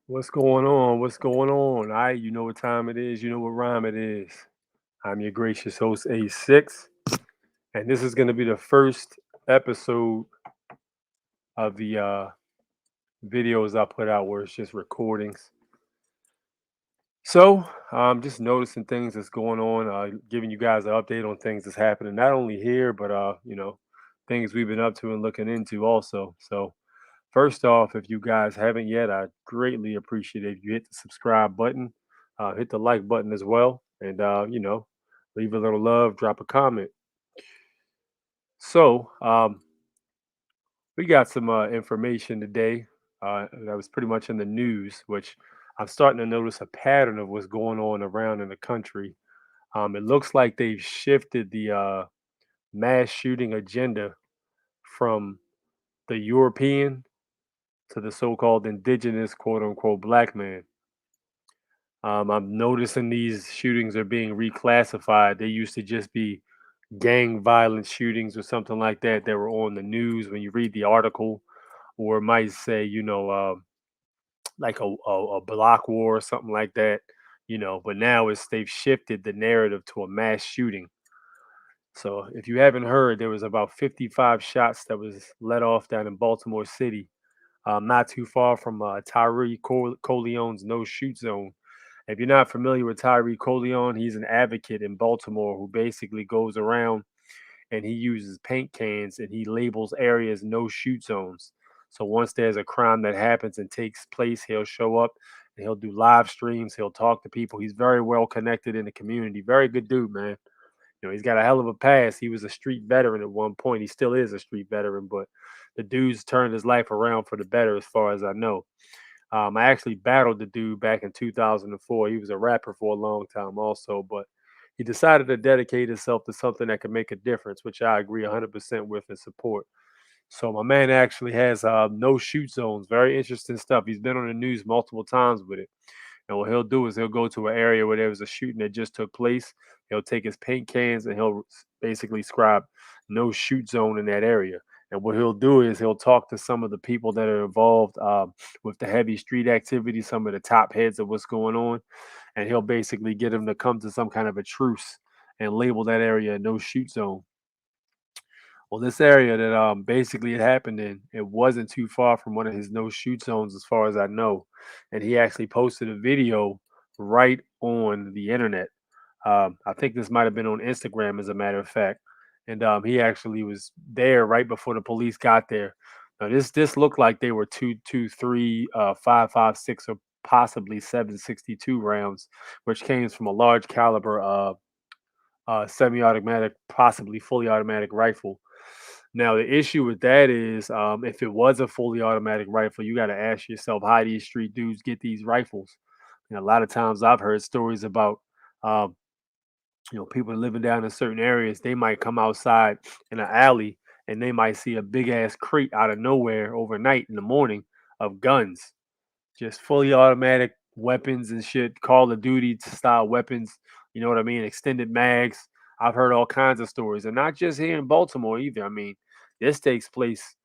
What's going on? What's going on? All right, you know what time it is. You know what rhyme it is. I'm your gracious host, A6, and this is going to be the first episode of the videos I put out where it's just recordings. So I'm just noticing things that's going on, giving you guys an update on things that's happening, not only here, but things we've been up to and looking into also. So first off, if you guys haven't yet, I greatly appreciate it if you hit the subscribe button, hit the like button as well, and leave a little love, drop a comment. So we got some information today that was pretty much in the news, which I'm starting to notice a pattern of what's going on around in the country. It looks like they've shifted the mass shooting agenda from the European to the so-called indigenous, quote unquote, black man. I'm noticing these shootings are being reclassified. They used to just be gang violence shootings or something like that that were on the news when you read the article, or it might say, like a block war or something like that, But now they've shifted the narrative to a mass shooting. So if you haven't heard, there was about 55 shots that was let off down in Baltimore City, not too far from Tyree Coleon's no shoot zone. If you're not familiar with Tyree Coleon, he's an advocate in Baltimore who basically goes around and he uses paint cans and he labels areas no shoot zones. So once there's a crime that happens and takes place, he'll show up and he'll do live streams. He'll talk to people. He's very well connected in the community. Very good dude, man. He's got a hell of a past. He was a street veteran at one point. He still is a street veteran, but the dude's turned his life around for the better, as far as I know. I actually battled the dude back in 2004. He was a rapper for a long time, also, but he decided to dedicate himself to something that could make a difference, which I agree 100% with and support. So my man actually has no shoot zones. Very interesting stuff. He's been on the news multiple times with it. And what he'll do is he'll go to an area where there was a shooting that just took place. He'll take his paint cans and he'll basically scribe no shoot zone in that area. And what he'll do is he'll talk to some of the people that are involved with the heavy street activity, some of the top heads of what's going on, and he'll basically get them to come to some kind of a truce and label that area a no shoot zone. Well, this area that basically it happened in, it wasn't too far from one of his no shoot zones, as far as I know. And he actually posted a video right on the internet. I think this might have been on Instagram, as a matter of fact. And he actually was there right before the police got there. Now, this looked like they were 223, 5.56, or possibly 7.62 rounds, which came from a large caliber semi-automatic, possibly fully automatic rifle. Now, the issue with that is, if it was a fully automatic rifle, you got to ask yourself how these street dudes get these rifles. A lot of times I've heard stories about, um, people living down in certain areas. They might come outside in an alley and they might see a big ass crate out of nowhere overnight in the morning of guns, just fully automatic weapons and shit, Call of Duty style weapons. You know what I mean? Extended mags. I've heard all kinds of stories, and not just here in Baltimore either. I mean, this takes place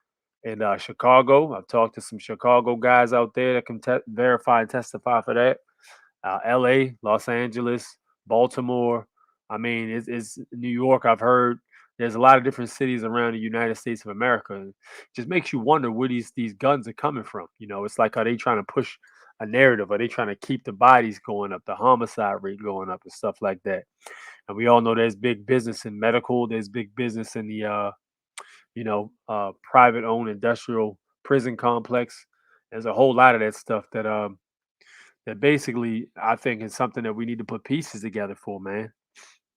in Chicago. I've talked to some Chicago guys out there that can verify and testify for that. L.A., Los Angeles, Baltimore. I mean, it's New York. I've heard there's a lot of different cities around the United States of America. And it just makes you wonder where these guns are coming from. It's like, are they trying to push a narrative? Are they trying to keep the bodies going up, the homicide rate going up, and stuff like that? And we all know there's big business in medical. There's big business in the private owned industrial prison complex. There's a whole lot of that stuff that basically I think is something that we need to put pieces together for, man.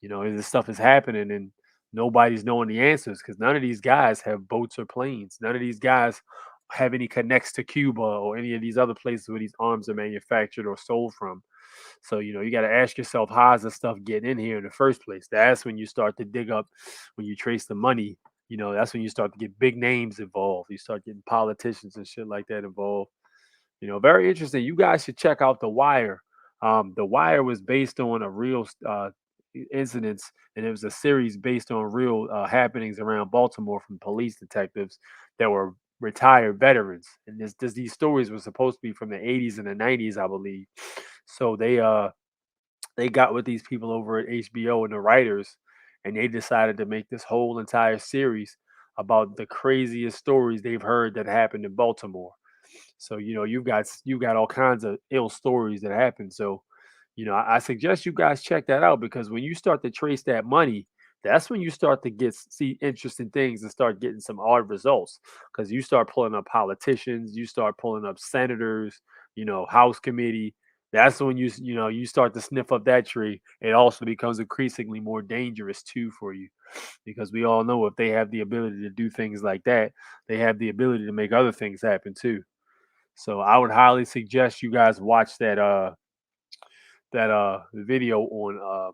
This stuff is happening and nobody's knowing the answers because none of these guys have boats or planes. None of these guys have any connects to Cuba or any of these other places where these arms are manufactured or sold from. So, you got to ask yourself, how's this stuff getting in here in the first place? That's when you start to dig up, when you trace the money, that's when you start to get big names involved. You start getting politicians and shit like that involved. Very interesting. You guys should check out The Wire. The Wire was based on a real incidents, and it was a series based on real happenings around Baltimore from police detectives that were retired veterans, and these stories were supposed to be from the 80s and the 90s, I believe. So they got with these people over at HBO and the writers, and they decided to make this whole entire series about the craziest stories they've heard that happened in Baltimore. So you've got all kinds of ill stories that happen. So I suggest you guys check that out because when you start to trace that money, that's when you start to see interesting things and start getting some odd results. Because you start pulling up politicians, you start pulling up senators, House committee. That's when you start to sniff up that tree. It also becomes increasingly more dangerous too for you because we all know if they have the ability to do things like that, they have the ability to make other things happen too. So I would highly suggest you guys watch that video on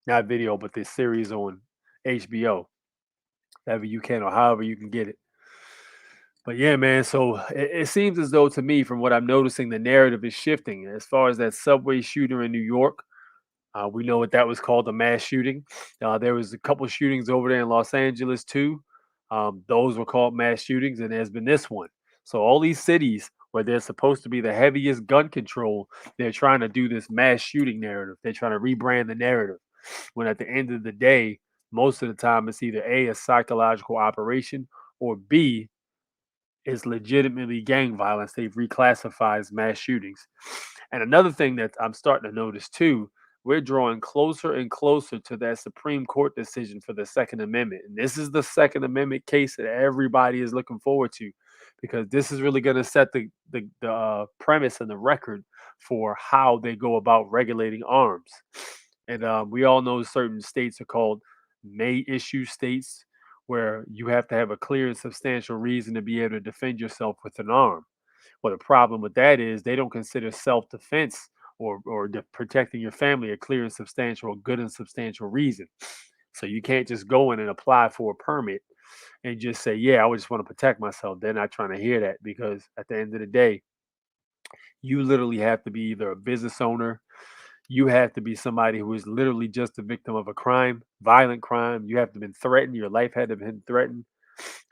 not video, but this series on HBO, however you can or however you can get it. But yeah, man. So it seems as though to me, from what I'm noticing, the narrative is shifting as far as that subway shooter in New York. We know what that was called, a mass shooting. There was a couple shootings over there in Los Angeles too. Those were called mass shootings, and there's been this one. So all these cities where they're supposed to be the heaviest gun control, they're trying to do this mass shooting narrative. They're trying to rebrand the narrative. When at the end of the day, most of the time it's either a psychological operation or B is legitimately gang violence. They've reclassified as mass shootings. And another thing that I'm starting to notice too, we're drawing closer and closer to that Supreme Court decision for the Second Amendment. And this is the Second Amendment case that everybody is looking forward to because this is really going to set the premise and the record for how they go about regulating arms. And we all know certain states are called may issue states where you have to have a clear and substantial reason to be able to defend yourself with an arm. Well, the problem with that is they don't consider self-defense or protecting your family a clear and substantial, good and substantial reason. So you can't just go in and apply for a permit and just say, "Yeah, I just want to protect myself." They're not trying to hear that because at the end of the day, you literally have to be either a business owner, you have to be somebody who is literally just a victim of a crime, violent crime. You have to have been threatened. Your life had to have been threatened.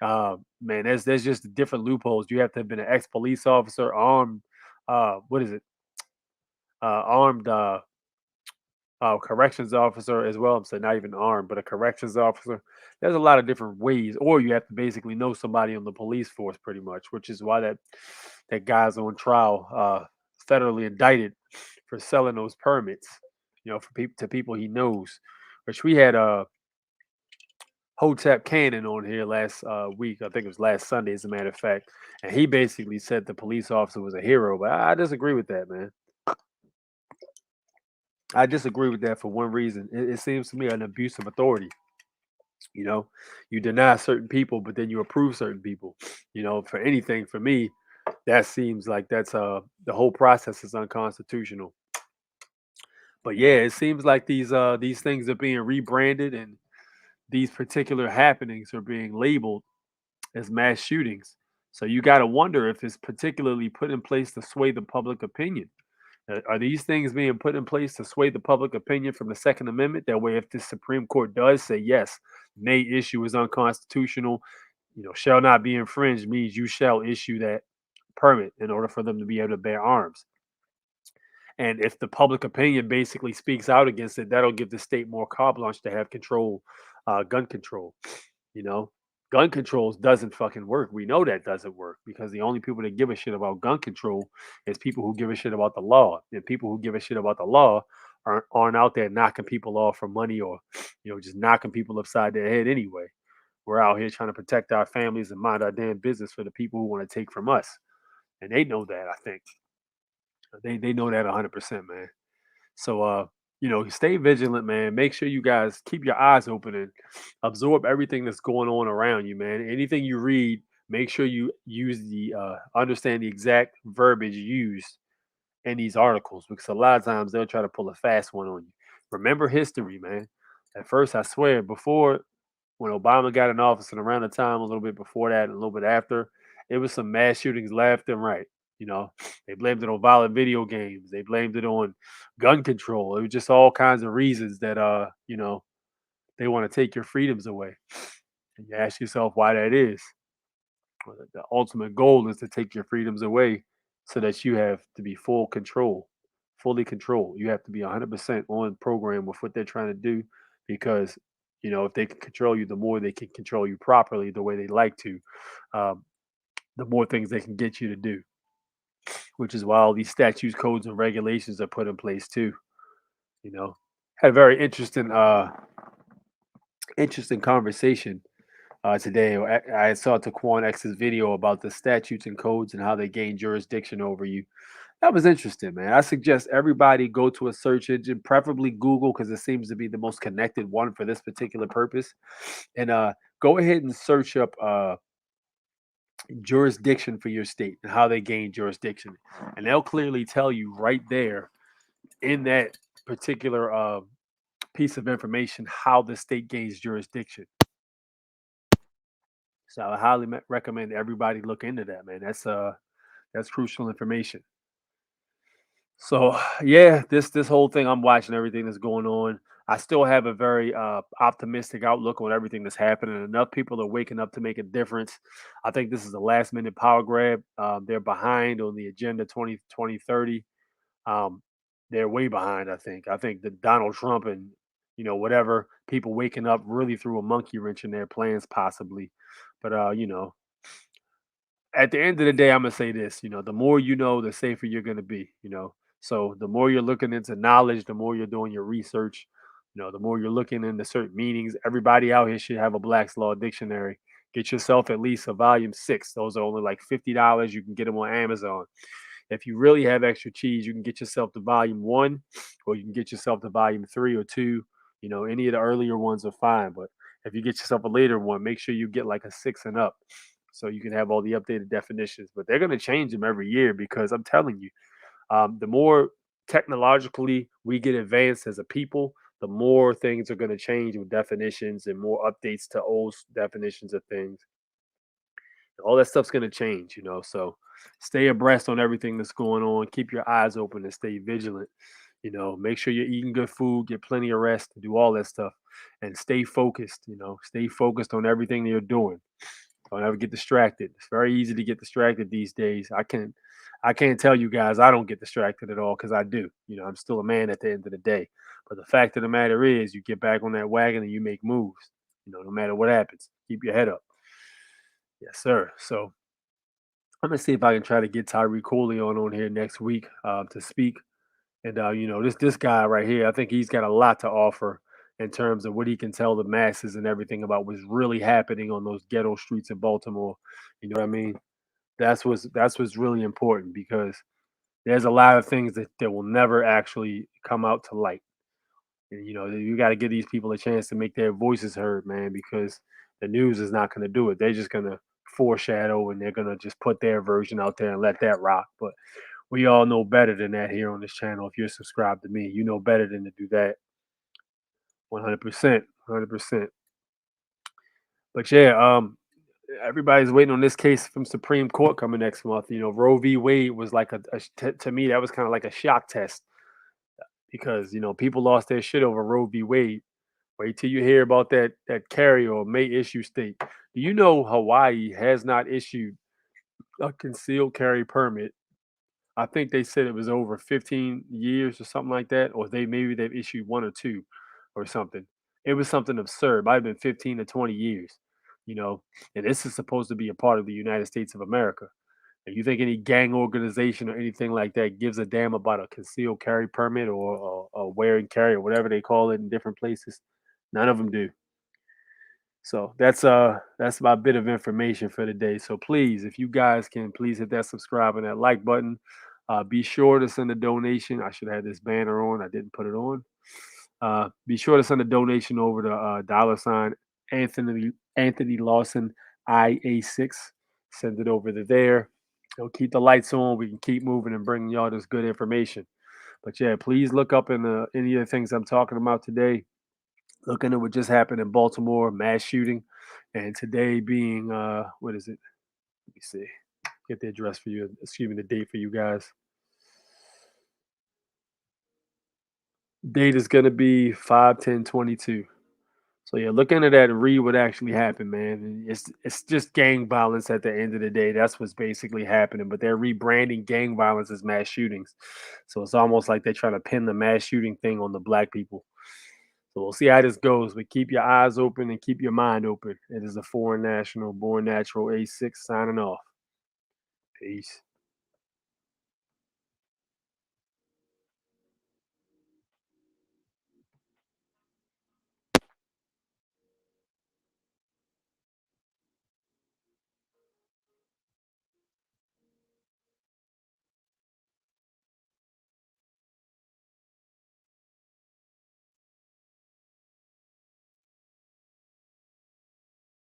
Man, there's just different loopholes. You have to have been an ex police officer, armed. What is it? Armed corrections officer as well. I'm saying not even armed, but a corrections officer. There's a lot of different ways, or you have to basically know somebody on the police force, pretty much, which is why that guy's on trial, federally indicted for selling those permits. For people he knows. Which we had Hotep Cannon on here last week. I think it was last Sunday, as a matter of fact, and he basically said the police officer was a hero. But I disagree with that, man. I disagree with that for one reason. It seems to me an abuse of authority. You know, you deny certain people, but then you approve certain people. For anything for me, that seems like that's the whole process is unconstitutional. But yeah, it seems like these things are being rebranded and these particular happenings are being labeled as mass shootings. So you got to wonder if it's particularly put in place to sway the public opinion. Are these things being put in place to sway the public opinion from the Second Amendment? That way, if the Supreme Court does say yes, may issue is unconstitutional, shall not be infringed means you shall issue that permit in order for them to be able to bear arms. And if the public opinion basically speaks out against it, that'll give the state more carte blanche to have control, gun control. You know, gun controls doesn't fucking work. We know that doesn't work because the only people that give a shit about gun control is people who give a shit about the law. And people who give a shit about the law aren't out there knocking people off for money or, just knocking people upside their head anyway. We're out here trying to protect our families and mind our damn business for the people who want to take from us. And they know that, I think. They know that 100%, man. So stay vigilant, man. Make sure you guys keep your eyes open and absorb everything that's going on around you, man. Anything you read, make sure you use the understand the exact verbiage used in these articles because a lot of times they'll try to pull a fast one on you. Remember history, man. At first, I swear, before when Obama got in office and around the time a little bit before that and a little bit after, it was some mass shootings left and right. You know, they blamed it on violent video games. They blamed it on gun control. It was just all kinds of reasons that they want to take your freedoms away. And you ask yourself why that is. Well, the ultimate goal is to take your freedoms away so that you have to be full control, fully control. You have to be 100% on program with what they're trying to do because, if they can control you, the more they can control you properly the way they like to, um, the more things they can get you to do, which is why all these statutes, codes, and regulations are put in place too. You know, had a very interesting conversation today. I saw Taquan X's video about the statutes and codes and how they gain jurisdiction over you. That was interesting, man. I suggest everybody go to a search engine, preferably Google, because it seems to be the most connected one for this particular purpose. And go ahead and search up jurisdiction for your state and how they gain jurisdiction. And they'll clearly tell you right there in that particular piece of information how the state gains jurisdiction. So I highly recommend everybody look into that, man. That's crucial information. So yeah, this whole thing, I'm watching everything that's going on. I still have a very optimistic outlook on everything that's happening. Enough people are waking up to make a difference. I think this is a last minute power grab. They're behind on the agenda 2030. Um, they're way behind. I think that Donald Trump and whatever people waking up really threw a monkey wrench in their plans possibly. But at the end of the day, I'm gonna say this, the more you know, the safer you're gonna be. So the more you're looking into knowledge, the more you're doing your research, the more you're looking into certain meanings. Everybody out here should have a Black's Law dictionary. Get yourself at least a volume 6. Those are only like $50. You can get them on Amazon. If you really have extra cheese, you can get yourself the volume 1, or you can get yourself the volume 3 or 2. Any of the earlier ones are fine, but if you get yourself a later one, make sure you get like a 6 and up so you can have all the updated definitions. But they're going to change them every year because I'm telling you, the more technologically we get advanced as a people, the more things are going to change with definitions and more updates to old definitions of things. All that stuff's going to change. So stay abreast on everything that's going on. Keep your eyes open and stay vigilant. Make sure you're eating good food, get plenty of rest, do all that stuff, and stay focused. Stay focused on everything that you're doing. Don't ever get distracted. It's very easy to get distracted these days. I can't tell you guys I don't get distracted at all because I do. I'm still a man at the end of the day. But the fact of the matter is, you get back on that wagon and you make moves. No matter what happens, keep your head up. Yes, sir. So I'm gonna see if I can try to get Tyree Coleon on here next week to speak. And this guy right here, I think he's got a lot to offer in terms of what he can tell the masses and everything about what's really happening on those ghetto streets in Baltimore. You know what I mean? That's what's really important because there's a lot of things that will never actually come out to light. And, you got to give these people a chance to make their voices heard, man, because the news is not going to do it. They're just going to foreshadow and they're going to just put their version out there and let that rock. But we all know better than that here on this channel. If you're subscribed to me, you know better than to do that. 100%. 100%. But yeah, everybody's waiting on this case from Supreme Court coming next month. Roe v. Wade was like to me, that was kind of like a shock test because, people lost their shit over Roe v. Wade. Wait till you hear about that carry or may issue state. Do you know Hawaii has not issued a concealed carry permit? I think they said it was over 15 years or something like that, or they've issued one or two or something. It was something absurd. Might have been 15 to 20 years, you know. And this is supposed to be a part of the United States of America. And you think any gang organization or anything like that gives a damn about a concealed carry permit or a wear and carry or whatever they call it in different places? None of them do. So that's my bit of information for today. So please, if you guys can please hit that subscribe and that like button. Be sure to send a donation. I should have this banner on. I didn't put it on. Be sure to send a donation over to $ Anthony Lawson IA6. Send it over to there. It'll keep the lights on. We can keep moving and bringing y'all this good information. But yeah, please look up in any of the things I'm talking about today. Looking at what just happened in Baltimore, mass shooting, and today being what is it? Let me see. Get the address for you. Excuse me, the date for you guys. Date is gonna be 5/10/22. So yeah, look into that and read what actually happened, man. And it's just gang violence at the end of the day. That's what's basically happening. But they're rebranding gang violence as mass shootings. So it's almost like they're trying to pin the mass shooting thing on the black people. So we'll see how this goes. But keep your eyes open and keep your mind open. It is a foreign national, born natural A6 signing off. Peace.